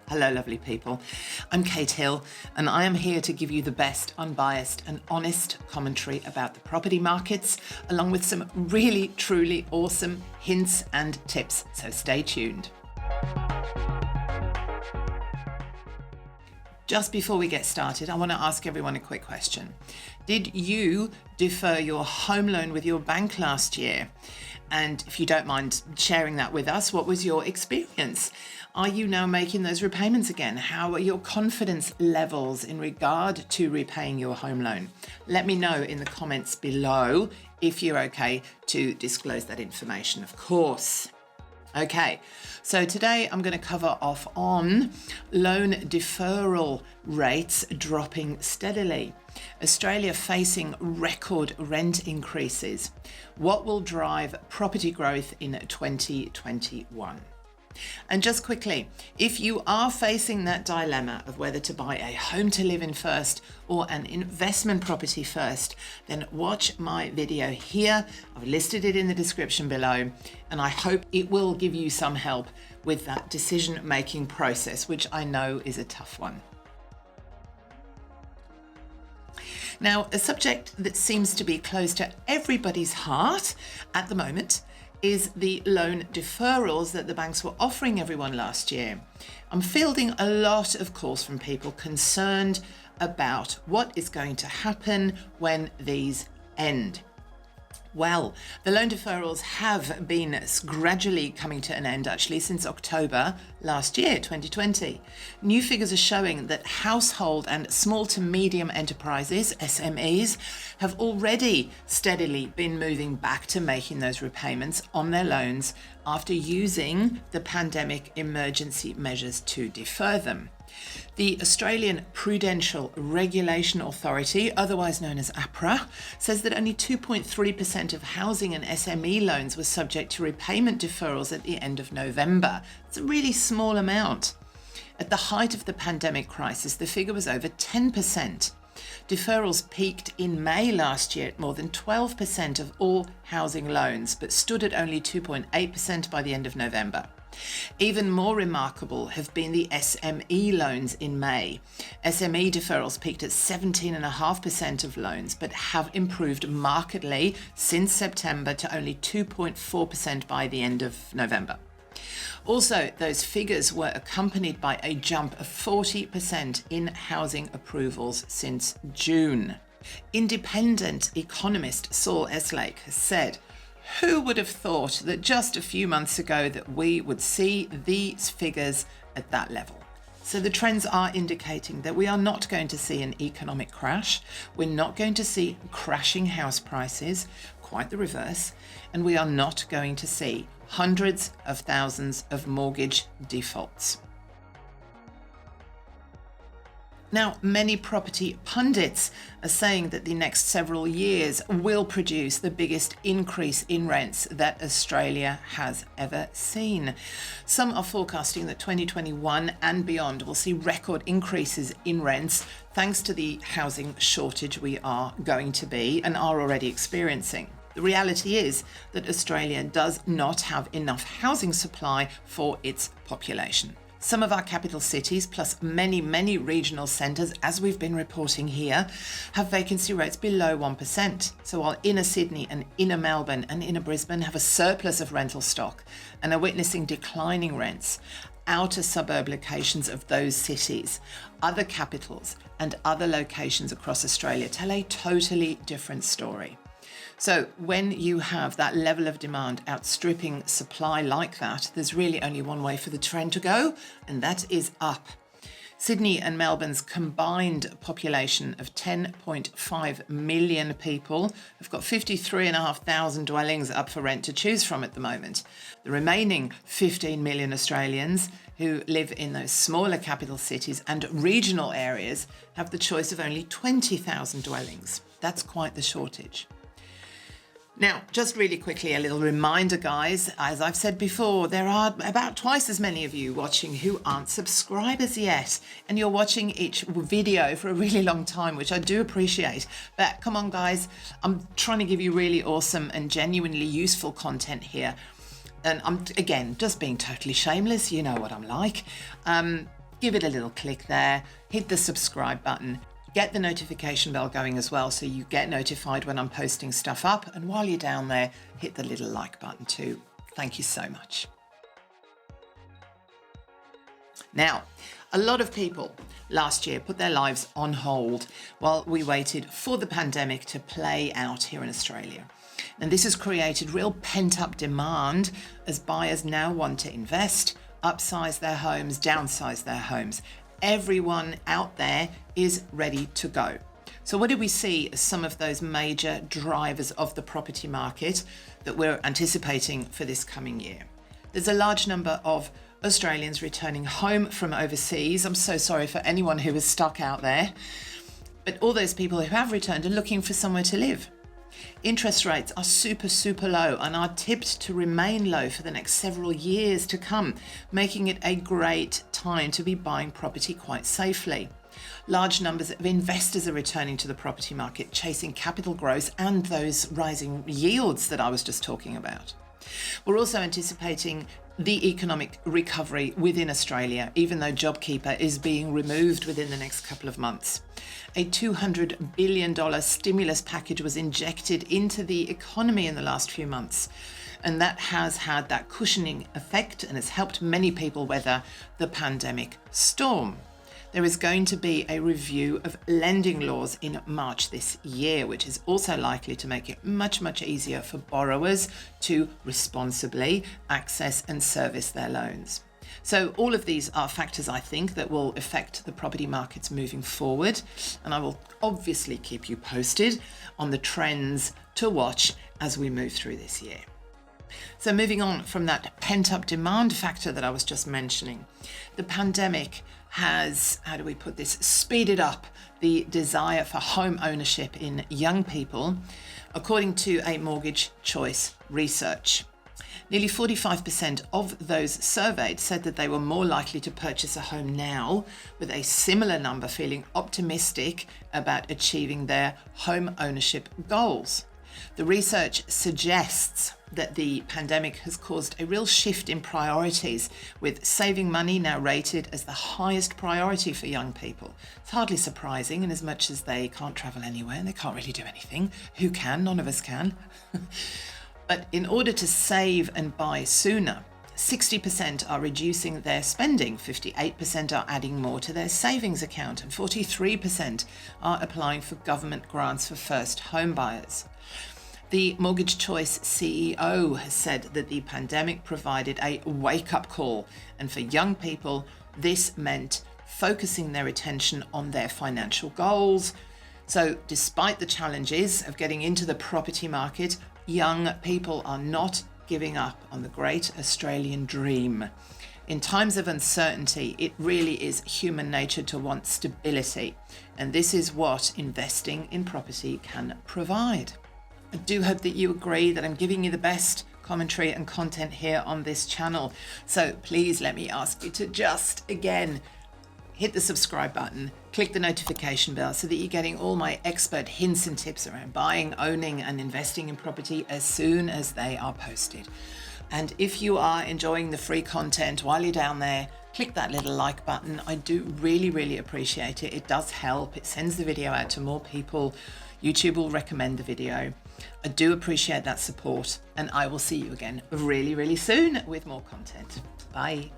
Hello, lovely people. I'm Kate Hill, and I am here to give you the best, unbiased and honest commentary about the property markets, along with some really, truly awesome hints and tips. So stay tuned. Just before we get started, I want to ask everyone a quick question. Did you defer your home loan with your bank last year? And if you don't mind sharing that with us, what was your experience? Are you now making those repayments again? How are your confidence levels in regard to repaying your home loan? Let me know in the comments below if you're okay to disclose that information, of course. Okay, so today I'm going to cover off on loan deferral rates dropping steadily. Australia facing record rent increases. What will drive property growth in 2021? And just quickly, if you are facing that dilemma of whether to buy a home to live in first or an investment property first, then watch my video here. I've listed it in the description below, and I hope it will give you some help with that decision-making process, which I know is a tough one. Now, a subject that seems to be close to everybody's heart at the moment is the loan deferrals that the banks were offering everyone last year. I'm fielding a lot of calls from people concerned about what is going to happen when these end. Well, the loan deferrals have been gradually coming to an end actually since October last year, 2020. New figures are showing that household and small to medium enterprises, SMEs, have already steadily been moving back to making those repayments on their loans after using the pandemic emergency measures to defer them. The Australian Prudential Regulation Authority, otherwise known as APRA, says that only 2.3% of housing and SME loans were subject to repayment deferrals at the end of November. It's a really small amount. At the height of the pandemic crisis, the figure was over 10%. Deferrals peaked in May last year at more than 12% of all housing loans, but stood at only 2.8% by the end of November. Even more remarkable have been the SME loans in May. SME deferrals peaked at 17.5% of loans, but have improved markedly since September to only 2.4% by the end of November. Also, those figures were accompanied by a jump of 40% in housing approvals since June. Independent economist Saul Eslake has said, "Who would have thought that just a few months ago that we would see these figures at that level?" So the trends are indicating that we are not going to see an economic crash. We're not going to see crashing house prices, quite the reverse, and we are not going to see hundreds of thousands of mortgage defaults. Now, many property pundits are saying that the next several years will produce the biggest increase in rents that Australia has ever seen. Some are forecasting that 2021 and beyond will see record increases in rents thanks to the housing shortage we are going to be and are already experiencing. The reality is that Australia does not have enough housing supply for its population. Some of our capital cities, plus many, many regional centres, as we've been reporting here, have vacancy rates below 1%. So while inner Sydney and inner Melbourne and inner Brisbane have a surplus of rental stock and are witnessing declining rents, outer suburb locations of those cities, other capitals and other locations across Australia tell a totally different story. So when you have that level of demand outstripping supply like that, there's really only one way for the trend to go, and that is up. Sydney and Melbourne's combined population of 10.5 million people have got 53,500 dwellings up for rent to choose from at the moment. The remaining 15 million Australians who live in those smaller capital cities and regional areas have the choice of only 20,000 dwellings. That's quite the shortage. Now, just really quickly, a little reminder, guys. As I've said before, there are about twice as many of you watching who aren't subscribers yet. And you're watching each video for a really long time, which I do appreciate. But come on, guys, I'm trying to give you really awesome and genuinely useful content here. And I'm, again, just being totally shameless. You know what I'm like. give it a little click there, hit the subscribe button, get the notification bell going as well so you get notified when I'm posting stuff up. And while you're down there, hit the little like button too. Thank you so much. Now, a lot of people last year put their lives on hold while we waited for the pandemic to play out here in Australia. And this has created real pent-up demand as buyers now want to invest, upsize their homes, downsize their homes. Everyone out there is ready to go. So what do we see as some of those major drivers of the property market that we're anticipating for this coming year? There's a large number of Australians returning home from overseas. I'm so sorry for anyone who is stuck out there. But all those people who have returned are looking for somewhere to live. Interest rates are super low and are tipped to remain low for the next several years to come, making it a great time to be buying property quite safely. Large numbers of investors are returning to the property market, chasing capital growth and those rising yields that I was just talking about. We're also anticipating the economic recovery within Australia, even though JobKeeper is being removed within the next couple of months. A $200 billion stimulus package was injected into the economy in the last few months, and that has had that cushioning effect and has helped many people weather the pandemic storm. There is going to be a review of lending laws in March this year, which is also likely to make it much easier for borrowers to responsibly access and service their loans. So all of these are factors, I think, that will affect the property markets moving forward. And I will obviously keep you posted on the trends to watch as we move through this year. So moving on from that pent-up demand factor that I was just mentioning, the pandemic has, how do we put this, speeded up the desire for home ownership in young people, according to a Mortgage Choice research. Nearly 45% of those surveyed said that they were more likely to purchase a home now, with a similar number feeling optimistic about achieving their home ownership goals. The research suggests that the pandemic has caused a real shift in priorities, with saving money now rated as the highest priority for young people. It's hardly surprising, in as much as they can't travel anywhere and they can't really do anything. Who can? None of us can. But in order to save and buy sooner, 60% are reducing their spending, 58% are adding more to their savings account, and 43% are applying for government grants for first home buyers. The Mortgage Choice CEO has said that the pandemic provided a wake-up call, and for young people, this meant focusing their attention on their financial goals. So despite the challenges of getting into the property market, young people are not giving up on the great Australian dream. In times of uncertainty, it really is human nature to want stability, and this is what investing in property can provide. I do hope that you agree that I'm giving you the best commentary and content here on this channel. So please let me ask you to just, again, hit the subscribe button, click the notification bell so that you're getting all my expert hints and tips around buying, owning and investing in property as soon as they are posted. And if you are enjoying the free content while you're down there, click that little like button. I do really appreciate it. It does help. It sends the video out to more people. YouTube will recommend the video. I do appreciate that support, and I will see you again really soon with more content. Bye.